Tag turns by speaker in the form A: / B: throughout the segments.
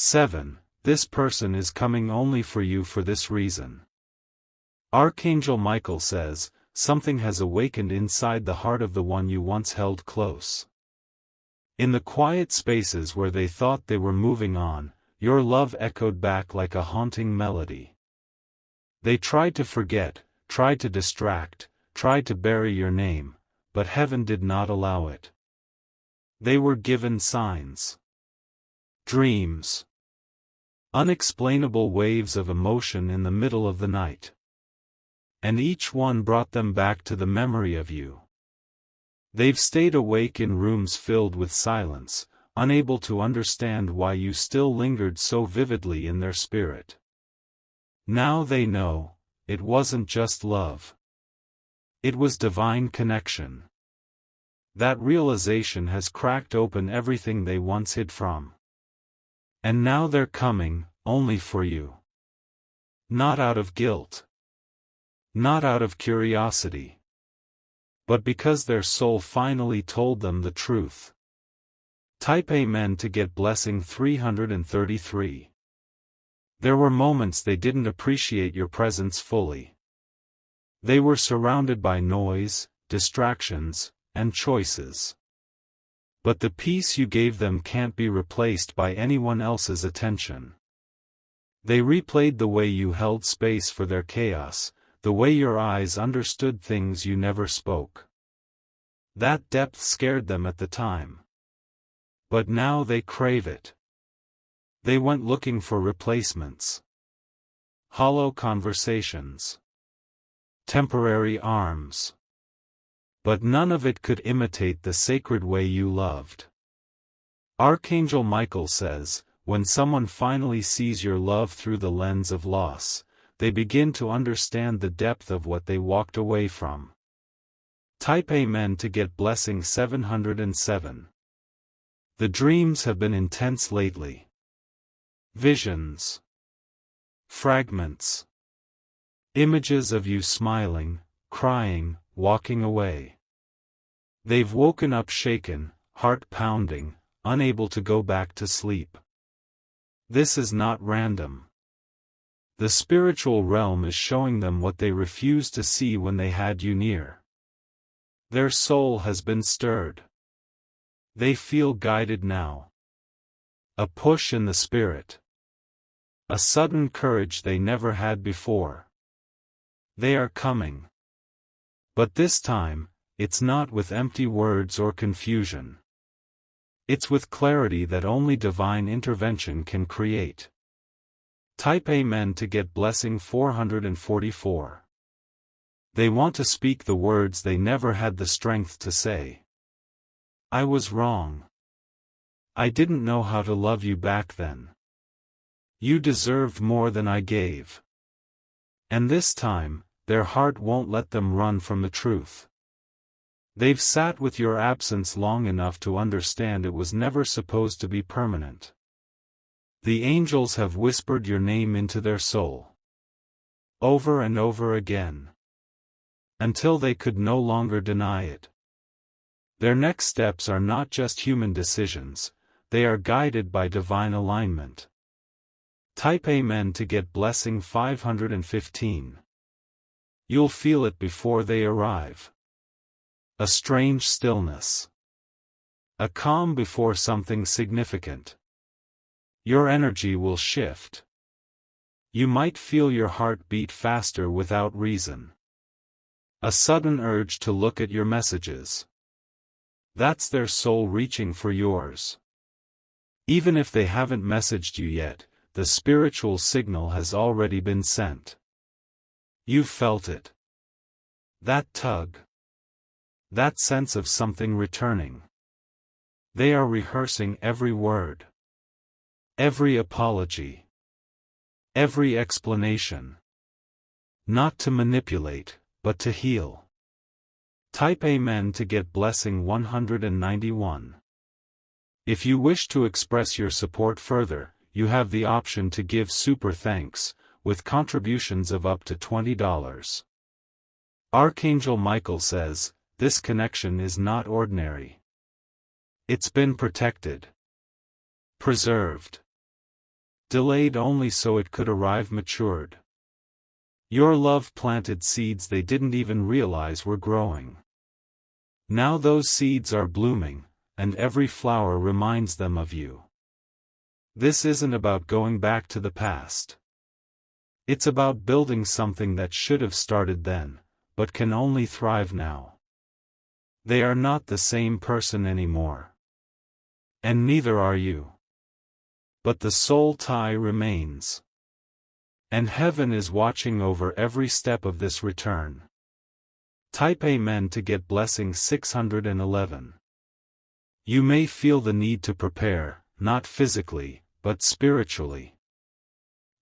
A: 7. This person is coming only for you for this reason. Archangel Michael says, something has awakened inside the heart of the one you once held close. In the quiet spaces where they thought they were moving on, your love echoed back like a haunting melody. They tried to forget, tried to distract, tried to bury your name, but heaven did not allow it. They were given signs. Dreams. Unexplainable waves of emotion in the middle of the night. And each one brought them back to the memory of you. They've stayed awake in rooms filled with silence, unable to understand why you still lingered so vividly in their spirit. Now they know, it wasn't just love. It was divine connection. That realization has cracked open everything they once hid from. And now they're coming, only for you. Not out of guilt. Not out of curiosity. But because their soul finally told them the truth. Type Amen to get blessing 333. There were moments they didn't appreciate your presence fully. They were surrounded by noise, distractions, and choices. But the peace you gave them can't be replaced by anyone else's attention. They replayed the way you held space for their chaos, the way your eyes understood things you never spoke. That depth scared them at the time. But now they crave it. They went looking for replacements. Hollow conversations. Temporary arms. But none of it could imitate the sacred way you loved. Archangel Michael says, when someone finally sees your love through the lens of loss, they begin to understand the depth of what they walked away from. Type Amen to get blessing 707. The dreams have been intense lately. Visions. Fragments. Images of you smiling, crying, walking away. They've woken up shaken, heart pounding, unable to go back to sleep. This is not random. The spiritual realm is showing them what they refused to see when they had you near. Their soul has been stirred. They feel guided now. A push in the spirit. A sudden courage they never had before. They are coming. But this time, it's not with empty words or confusion. It's with clarity that only divine intervention can create. Type Amen to get blessing 444. They want to speak the words they never had the strength to say. I was wrong. I didn't know how to love you back then. You deserved more than I gave. And this time, their heart won't let them run from the truth. They've sat with your absence long enough to understand it was never supposed to be permanent. The angels have whispered your name into their soul. Over and over again. Until they could no longer deny it. Their next steps are not just human decisions, they are guided by divine alignment. Type Amen to get blessing 515. You'll feel it before they arrive. A strange stillness. A calm before something significant. Your energy will shift. You might feel your heart beat faster without reason. A sudden urge to look at your messages. That's their soul reaching for yours. Even if they haven't messaged you yet, the spiritual signal has already been sent. You've felt it. That tug. That sense of something returning. They are rehearsing every word. Every apology. Every explanation. Not to manipulate, but to heal. Type Amen to get blessing 191. If you wish to express your support further, you have the option to give super thanks, with contributions of up to $20. Archangel Michael says, this connection is not ordinary. It's been protected. Preserved. delayed only so it could arrive matured. Your love planted seeds they didn't even realize were growing. Now those seeds are blooming, and every flower reminds them of you. This isn't about going back to the past. It's about building something that should have started then, but can only thrive now. They are not the same person anymore. And neither are you. But the soul tie remains. And heaven is watching over every step of this return. Type Amen to get blessing 611. You may feel the need to prepare, not physically, but spiritually.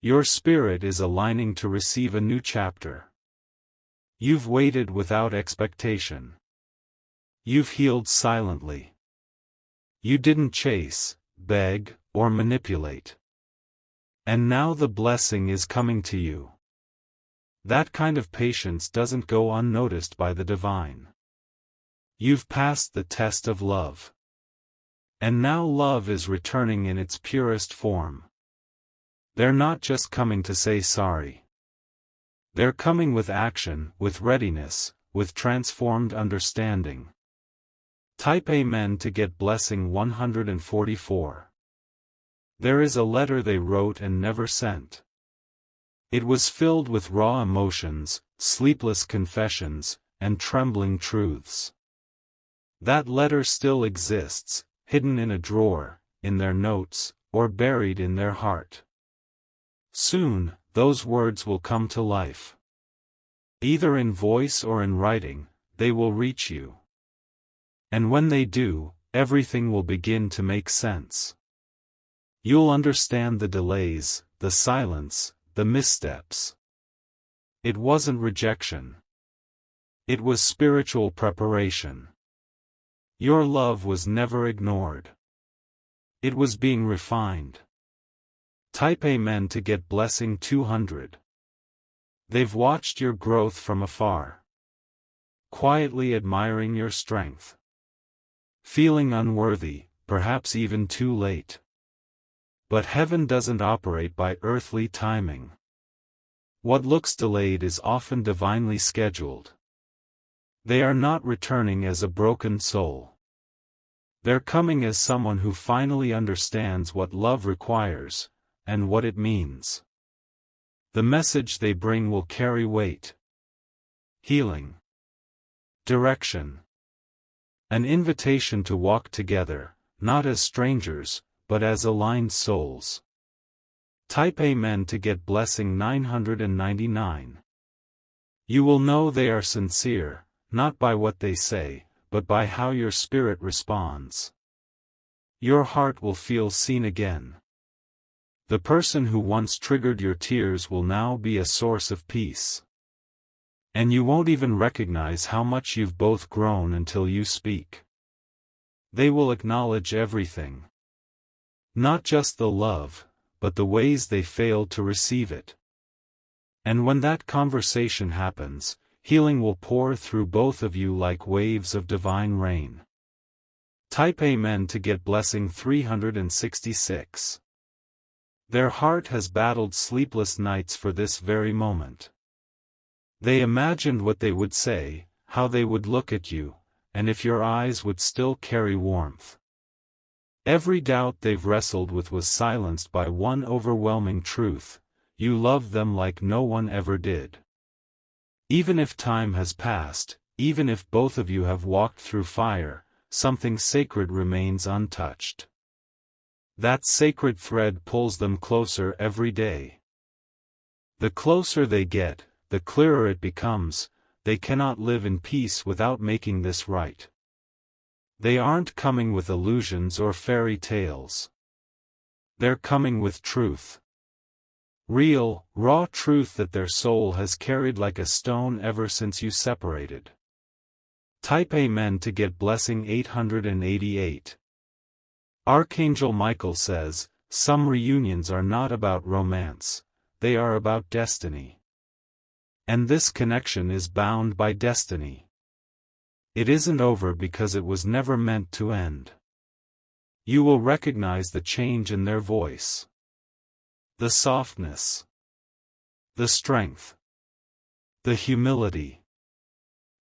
A: Your spirit is aligning to receive a new chapter. You've waited without expectation. You've healed silently. You didn't chase, beg, or manipulate. And now the blessing is coming to you. That kind of patience doesn't go unnoticed by the divine. You've passed the test of love. And now love is returning in its purest form. They're not just coming to say sorry. They're coming with action, with readiness, with transformed understanding. Type Amen to get blessing 144. There is a letter they wrote and never sent. It was filled with raw emotions, sleepless confessions, and trembling truths. That letter still exists, hidden in a drawer, in their notes, or buried in their heart. Soon, those words will come to life. Either in voice or in writing, they will reach you. And when they do, everything will begin to make sense. You'll understand the delays, the silence, the missteps. It wasn't rejection. It was spiritual preparation. Your love was never ignored. It was being refined. Type Amen to get blessing 200. They've watched your growth from afar. Quietly admiring your strength. Feeling unworthy, perhaps even too late. But heaven doesn't operate by earthly timing. What looks delayed is often divinely scheduled. They are not returning as a broken soul. They're coming as someone who finally understands what love requires, and what it means. The message they bring will carry weight. Healing. Direction. An invitation to walk together, not as strangers, but as aligned souls. Type Amen to get blessing 999. You will know they are sincere, not by what they say, but by how your spirit responds. Your heart will feel seen again. The person who once triggered your tears will now be a source of peace. And you won't even recognize how much you've both grown until you speak. They will acknowledge everything. Not just the love, but the ways they failed to receive it. And when that conversation happens, healing will pour through both of you like waves of divine rain. Type Amen to get blessing 366. Their heart has battled sleepless nights for this very moment. They imagined what they would say, how they would look at you, and if your eyes would still carry warmth. Every doubt they've wrestled with was silenced by one overwhelming truth: you love them like no one ever did. Even if time has passed, even if both of you have walked through fire, something sacred remains untouched. That sacred thread pulls them closer every day. The closer they get, the clearer it becomes: they cannot live in peace without making this right. They aren't coming with illusions or fairy tales. They're coming with truth. Real, raw truth that their soul has carried like a stone ever since you separated. Type Amen to get blessing 888. Archangel Michael says, some reunions are not about romance, they are about destiny. And this connection is bound by destiny. It isn't over because it was never meant to end. You will recognize the change in their voice. The softness. The strength. The humility.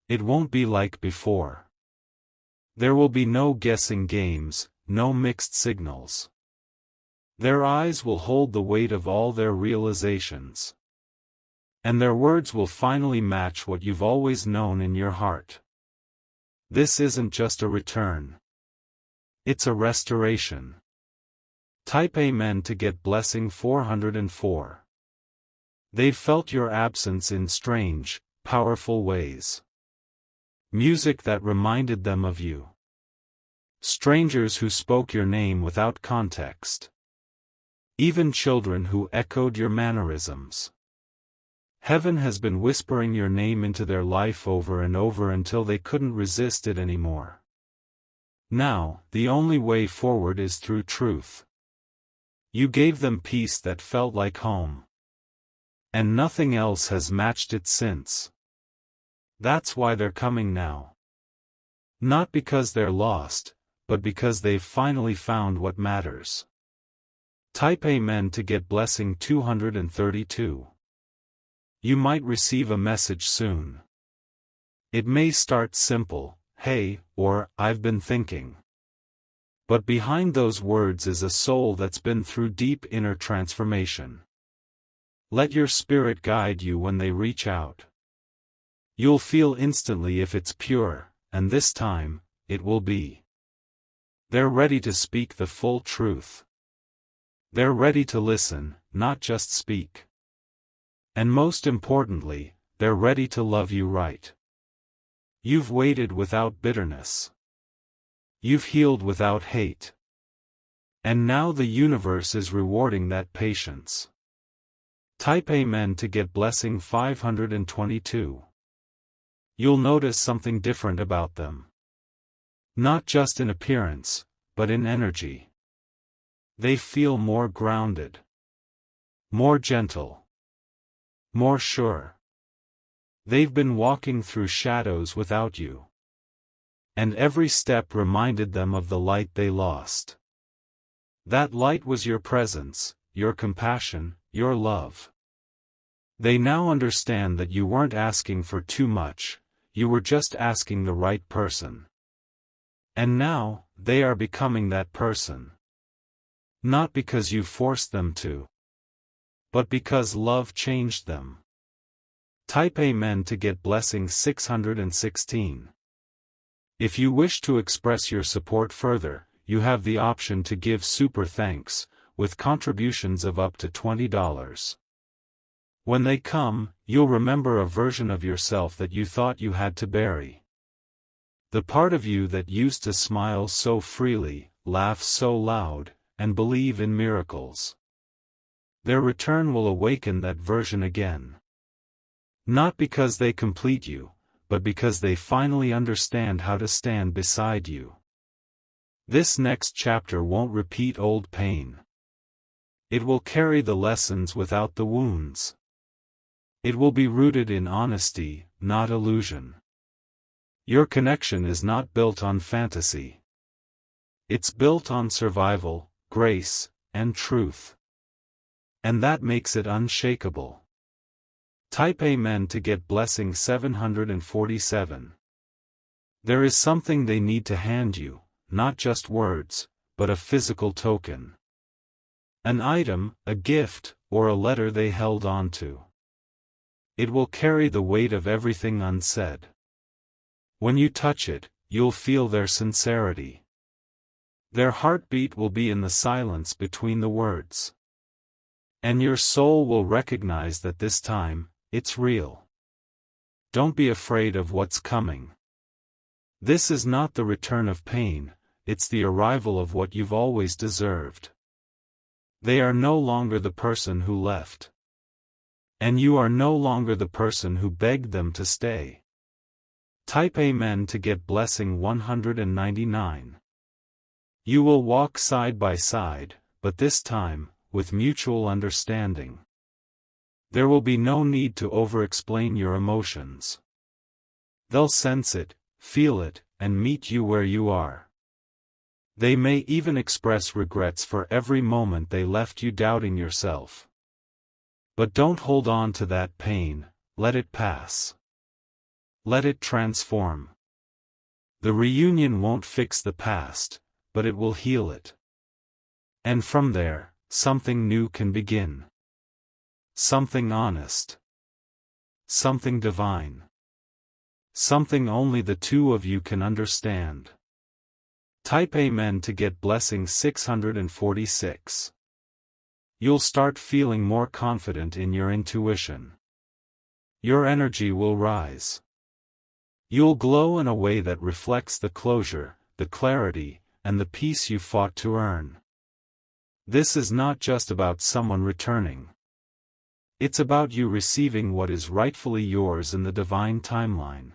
A: It won't be like before. There will be no guessing games, no mixed signals. Their eyes will hold the weight of all their realizations. And their words will finally match what you've always known in your heart. This isn't just a return. It's a restoration. Type Amen to get blessing 404. They've felt your absence in strange, powerful ways. Music that reminded them of you. Strangers who spoke your name without context. Even children who echoed your mannerisms. Heaven has been whispering your name into their life over and over until they couldn't resist it anymore. Now, the only way forward is through truth. You gave them peace that felt like home. And nothing else has matched it since. That's why they're coming now. Not because they're lost, but because they've finally found what matters. Type Amen to get blessing 232. You might receive a message soon. It may start simple, "Hey," or "I've been thinking." But behind those words is a soul that's been through deep inner transformation. Let your spirit guide you when they reach out. You'll feel instantly if it's pure, and this time, it will be. They're ready to speak the full truth. They're ready to listen, not just speak. And most importantly, they're ready to love you right. You've waited without bitterness. You've healed without hate. And now the universe is rewarding that patience. Type Amen to get blessing 522. You'll notice something different about them. Not just in appearance, but in energy. They feel more grounded. More gentle. More sure. They've been walking through shadows without you. And every step reminded them of the light they lost. That light was your presence, your compassion, your love. They now understand that you weren't asking for too much, you were just asking the right person. And now, they are becoming that person. Not because you forced them to, but because love changed them. Type Amen to get blessing 616. If you wish to express your support further, you have the option to give super thanks, with contributions of up to $20. When they come, you'll remember a version of yourself that you thought you had to bury. The part of you that used to smile so freely, laugh so loud, and believe in miracles. Their return will awaken that version again. Not because they complete you, but because they finally understand how to stand beside you. This next chapter won't repeat old pain. It will carry the lessons without the wounds. It will be rooted in honesty, not illusion. Your connection is not built on fantasy. It's built on survival, grace, and truth. And that makes it unshakable. Type Amen to get blessing 747. There is something they need to hand you, not just words, but a physical token. An item, a gift, or a letter they held on to. It will carry the weight of everything unsaid. When you touch it, you'll feel their sincerity. Their heartbeat will be in the silence between the words. And your soul will recognize that this time, it's real. Don't be afraid of what's coming. This is not the return of pain, it's the arrival of what you've always deserved. They are no longer the person who left. And you are no longer the person who begged them to stay. Type Amen to get blessing 199. You will walk side by side, but this time, with mutual understanding. There will be no need to over-explain your emotions. They'll sense it, feel it, and meet you where you are. They may even express regrets for every moment they left you doubting yourself. But don't hold on to that pain, let it pass. Let it transform. The reunion won't fix the past, but it will heal it. And from there, something new can begin. Something honest. Something divine. Something only the two of you can understand. Type Amen to get blessing 646. You'll start feeling more confident in your intuition. Your energy will rise. You'll glow in a way that reflects the closure, the clarity, and the peace you fought to earn. This is not just about someone returning. It's about you receiving what is rightfully yours in the divine timeline.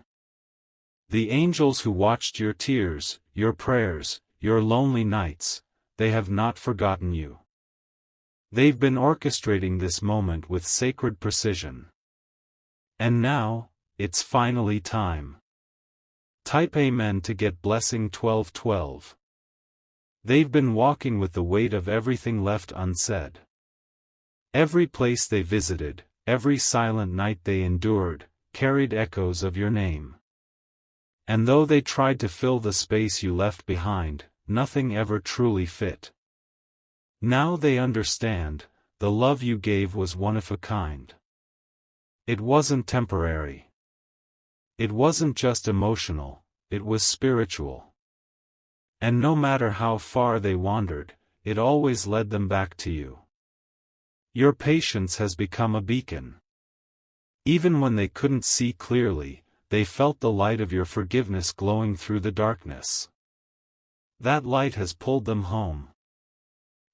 A: The angels who watched your tears, your prayers, your lonely nights, they have not forgotten you. They've been orchestrating this moment with sacred precision. And now, it's finally time. Type Amen to get blessing 1212. They've been walking with the weight of everything left unsaid. Every place they visited, every silent night they endured, carried echoes of your name. And though they tried to fill the space you left behind, nothing ever truly fit. Now they understand, the love you gave was one of a kind. It wasn't temporary. It wasn't just emotional, it was spiritual. And no matter how far they wandered, it always led them back to you. Your patience has become a beacon. Even when they couldn't see clearly, they felt the light of your forgiveness glowing through the darkness. That light has pulled them home.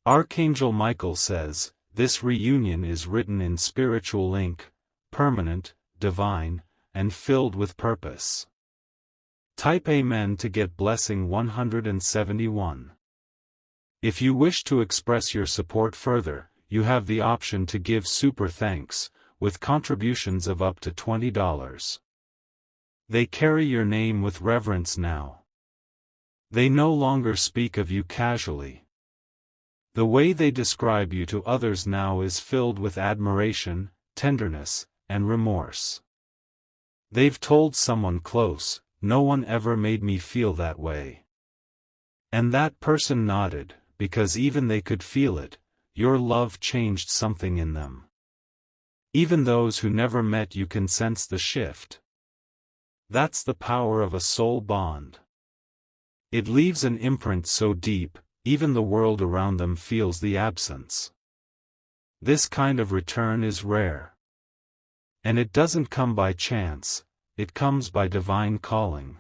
A: Archangel Michael says, this reunion is written in spiritual ink, permanent, divine, and filled with purpose. Type Amen to get blessing 171. If you wish to express your support further, you have the option to give super thanks, with contributions of up to $20. They carry your name with reverence now. They no longer speak of you casually. The way they describe you to others now is filled with admiration, tenderness, and remorse. They've told someone close, no one ever made me feel that way. And that person nodded, because even they could feel it, your love changed something in them. Even those who never met you can sense the shift. That's the power of a soul bond. It leaves an imprint so deep, even the world around them feels the absence. This kind of return is rare. And it doesn't come by chance, it comes by divine calling.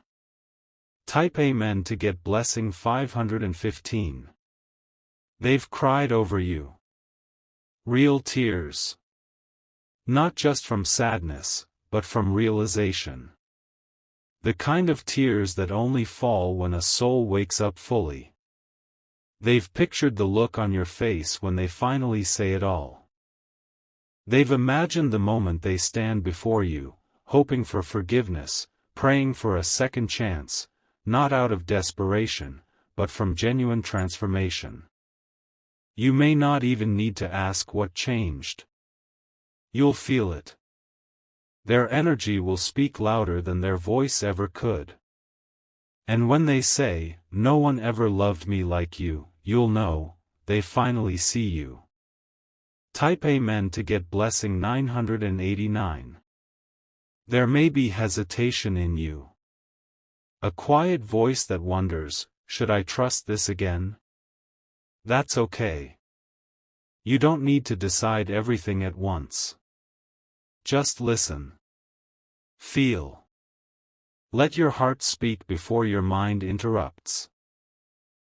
A: Type Amen to get blessing 515. They've cried over you. Real tears. Not just from sadness, but from realization. The kind of tears that only fall when a soul wakes up fully. They've pictured the look on your face when they finally say it all. They've imagined the moment they stand before you, hoping for forgiveness, praying for a second chance, not out of desperation, but from genuine transformation. You may not even need to ask what changed. You'll feel it. Their energy will speak louder than their voice ever could. And when they say, "No one ever loved me like you," you'll know, they finally see you. Type Amen to get blessing 989. There may be hesitation in you. A quiet voice that wonders, should I trust this again? That's okay. You don't need to decide everything at once. Just listen. Feel. Let your heart speak before your mind interrupts.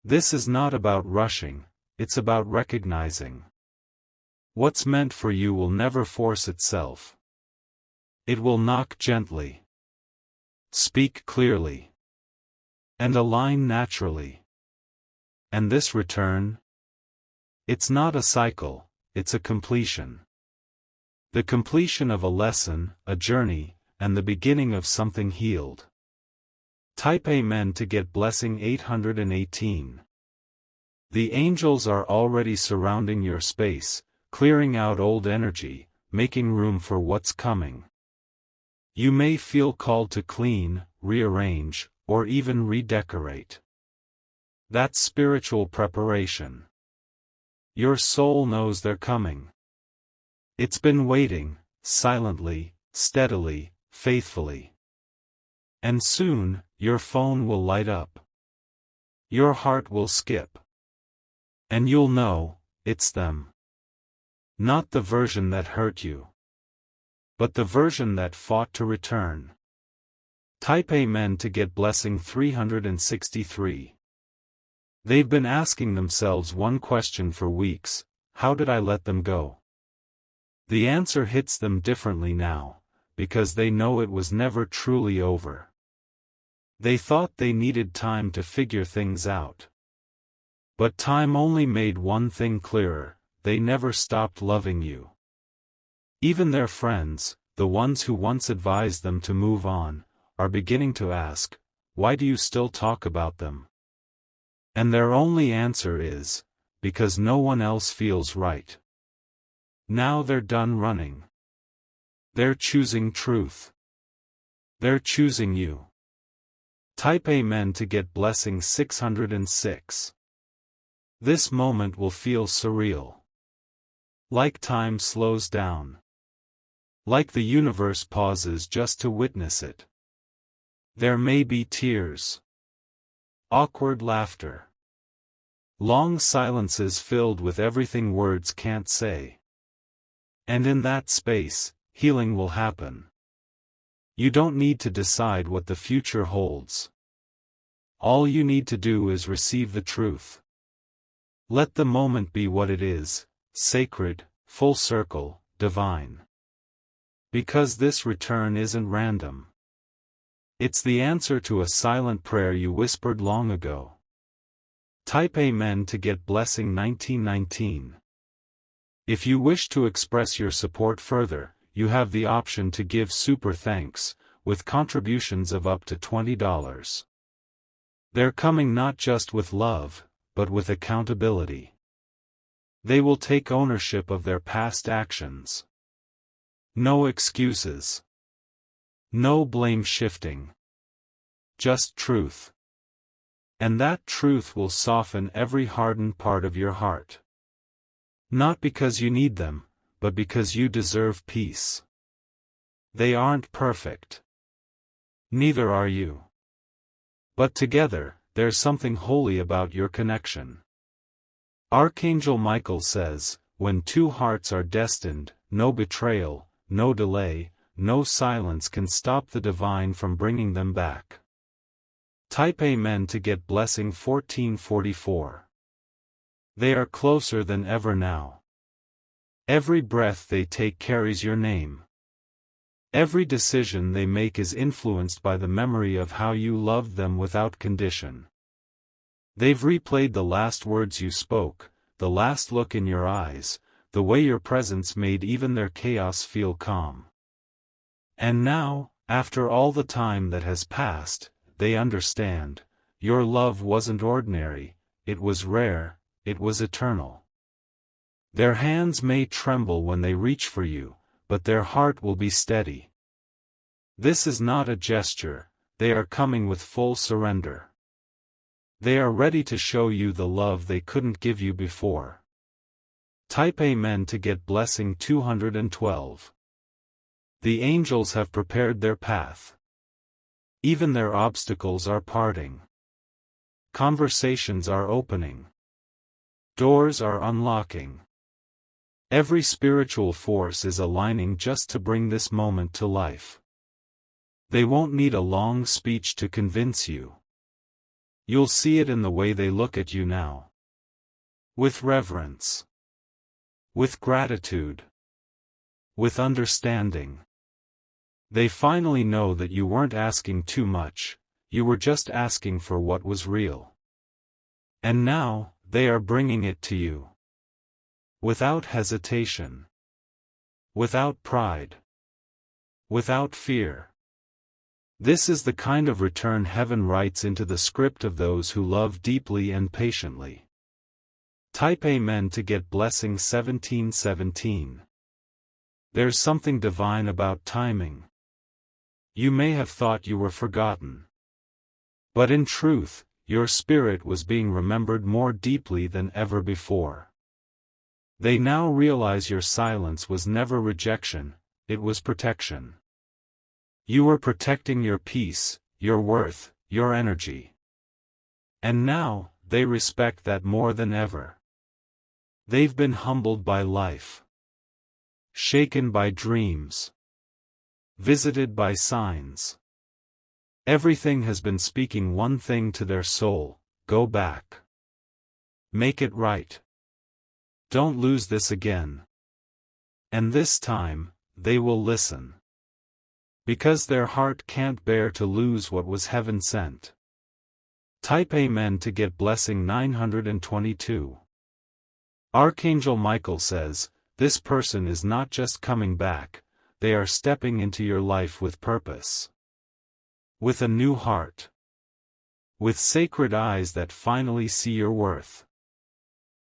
A: This is not about rushing, it's about recognizing. What's meant for you will never force itself. It will knock gently. Speak clearly. And align naturally. And this return? It's not a cycle, it's a completion. The completion of a lesson, a journey, and the beginning of something healed. Type Amen to get blessing 818. The angels are already surrounding your space, clearing out old energy, making room for what's coming. You may feel called to clean, rearrange, or even redecorate. That's spiritual preparation. Your soul knows they're coming. It's been waiting, silently, steadily, faithfully. And soon, your phone will light up. Your heart will skip. And you'll know, it's them. Not the version that hurt you, but the version that fought to return. Type Amen to get blessing 363. They've been asking themselves one question for weeks: how did I let them go? The answer hits them differently now, because they know it was never truly over. They thought they needed time to figure things out. But time only made one thing clearer: they never stopped loving you. Even their friends, the ones who once advised them to move on, are beginning to ask, why do you still talk about them? And their only answer is, because no one else feels right. Now they're done running. They're choosing truth. They're choosing you. Type Amen to get blessing 606. This moment will feel surreal. Like time slows down. Like the universe pauses just to witness it. There may be tears. Awkward laughter. Long silences filled with everything words can't say. And in that space, healing will happen. You don't need to decide what the future holds. All you need to do is receive the truth. Let the moment be what it is: sacred, full circle, divine. Because this return isn't random. It's the answer to a silent prayer you whispered long ago. Type Amen to get blessing 1919. If you wish to express your support further, you have the option to give super thanks, with contributions of up to $20. They're coming not just with love, but with accountability. They will take ownership of their past actions. No excuses. No blame shifting. Just truth. And that truth will soften every hardened part of your heart. Not because you need them, but because you deserve peace. They aren't perfect. Neither are you. But together, there's something holy about your connection. Archangel Michael says, when two hearts are destined, no betrayal, no delay, no silence can stop the divine from bringing them back. Type Amen to get blessing 1444. They are closer than ever now. Every breath they take carries your name. Every decision they make is influenced by the memory of how you loved them without condition. They've replayed the last words you spoke, the last look in your eyes, the way your presence made even their chaos feel calm. And now, after all the time that has passed, they understand, your love wasn't ordinary, it was rare, it was eternal. Their hands may tremble when they reach for you, but their heart will be steady. This is not a gesture, they are coming with full surrender. They are ready to show you the love they couldn't give you before. Type Amen to get blessing 212. The angels have prepared their path. Even their obstacles are parting. Conversations are opening. Doors are unlocking. Every spiritual force is aligning just to bring this moment to life. They won't need a long speech to convince you. You'll see it in the way they look at you now. With reverence. With gratitude. With understanding. They finally know that you weren't asking too much, you were just asking for what was real. And now, they are bringing it to you. Without hesitation. Without pride. Without fear. This is the kind of return heaven writes into the script of those who love deeply and patiently. Type Amen to get blessing 1717. There's something divine about timing. You may have thought you were forgotten. But in truth, your spirit was being remembered more deeply than ever before. They now realize your silence was never rejection, it was protection. You were protecting your peace, your worth, your energy. And now, they respect that more than ever. They've been humbled by life, shaken by dreams, visited by signs. Everything has been speaking one thing to their soul: go back. Make it right. Don't lose this again. And this time, they will listen. Because their heart can't bear to lose what was heaven sent. Type Amen to get blessing 922. Archangel Michael says, this person is not just coming back, they are stepping into your life with purpose. With a new heart. With sacred eyes that finally see your worth.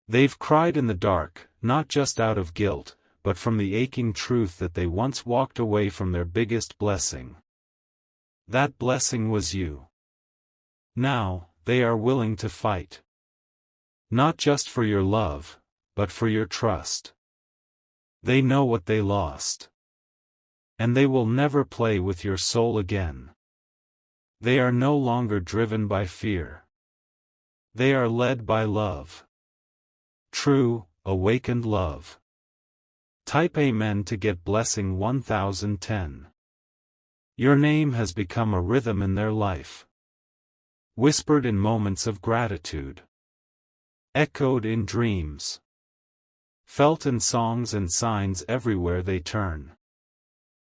A: They've cried in the dark, not just out of guilt, but from the aching truth that they once walked away from their biggest blessing. That blessing was you. Now, they are willing to fight. Not just for your love, but for your trust. They know what they lost. And they will never play with your soul again. They are no longer driven by fear. They are led by love. True, awakened love. Type Amen to get blessing 1010. Your name has become a rhythm in their life. Whispered in moments of gratitude. Echoed in dreams. Felt in songs and signs everywhere they turn.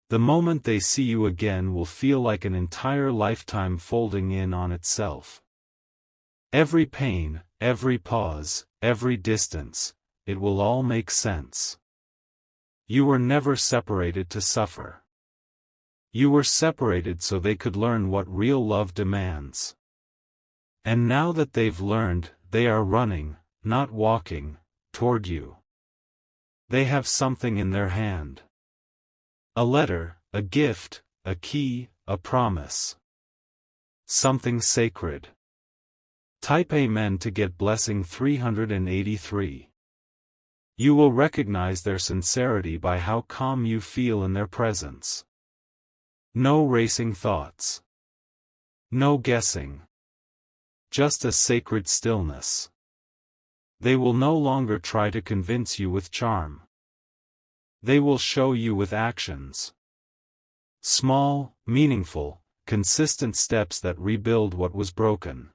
A: The moment they see you again will feel like an entire lifetime folding in on itself. Every pain, every pause, every distance, it will all make sense. You were never separated to suffer. You were separated so they could learn what real love demands. And now that they've learned, they are running, not walking, toward you. They have something in their hand. A letter, a gift, a key, a promise. Something sacred. Type Amen to get blessing 383. You will recognize their sincerity by how calm you feel in their presence. No racing thoughts. No guessing. Just a sacred stillness. They will no longer try to convince you with charm. They will show you with actions. Small, meaningful, consistent steps that rebuild what was broken.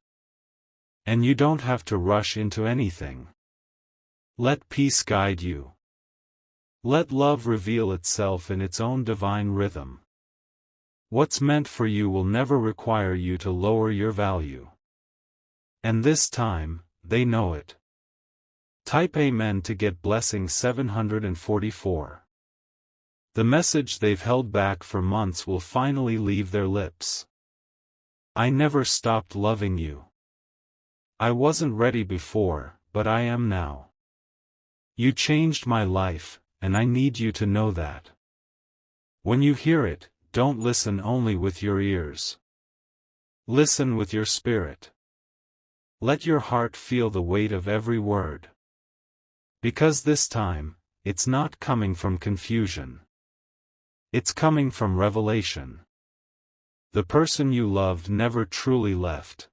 A: And you don't have to rush into anything. Let peace guide you. Let love reveal itself in its own divine rhythm. What's meant for you will never require you to lower your value. And this time, they know it. Type Amen to get blessing 744. The message they've held back for months will finally leave their lips. I never stopped loving you. I wasn't ready before, but I am now. You changed my life, and I need you to know that. When you hear it, don't listen only with your ears. Listen with your spirit. Let your heart feel the weight of every word. Because this time, it's not coming from confusion. It's coming from revelation. The person you loved never truly left.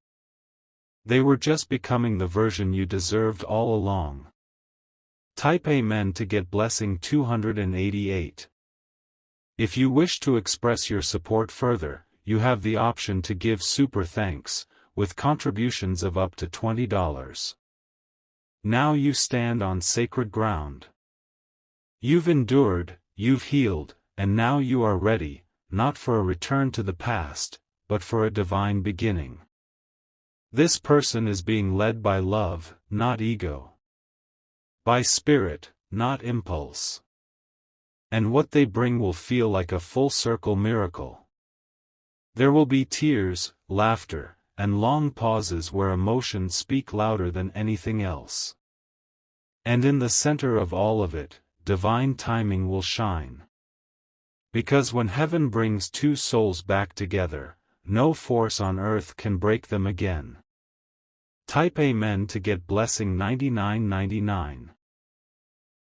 A: They were just becoming the version you deserved all along. Type Amen to get blessing 288. If you wish to express your support further, you have the option to give super thanks, with contributions of up to $20. Now you stand on sacred ground. You've endured, you've healed, and now you are ready, not for a return to the past, but for a divine beginning. This person is being led by love, not ego. By spirit, not impulse. And what they bring will feel like a full-circle miracle. There will be tears, laughter, and long pauses where emotions speak louder than anything else. And in the center of all of it, divine timing will shine. Because when heaven brings two souls back together, no force on earth can break them again. Type Amen to get blessing 9999.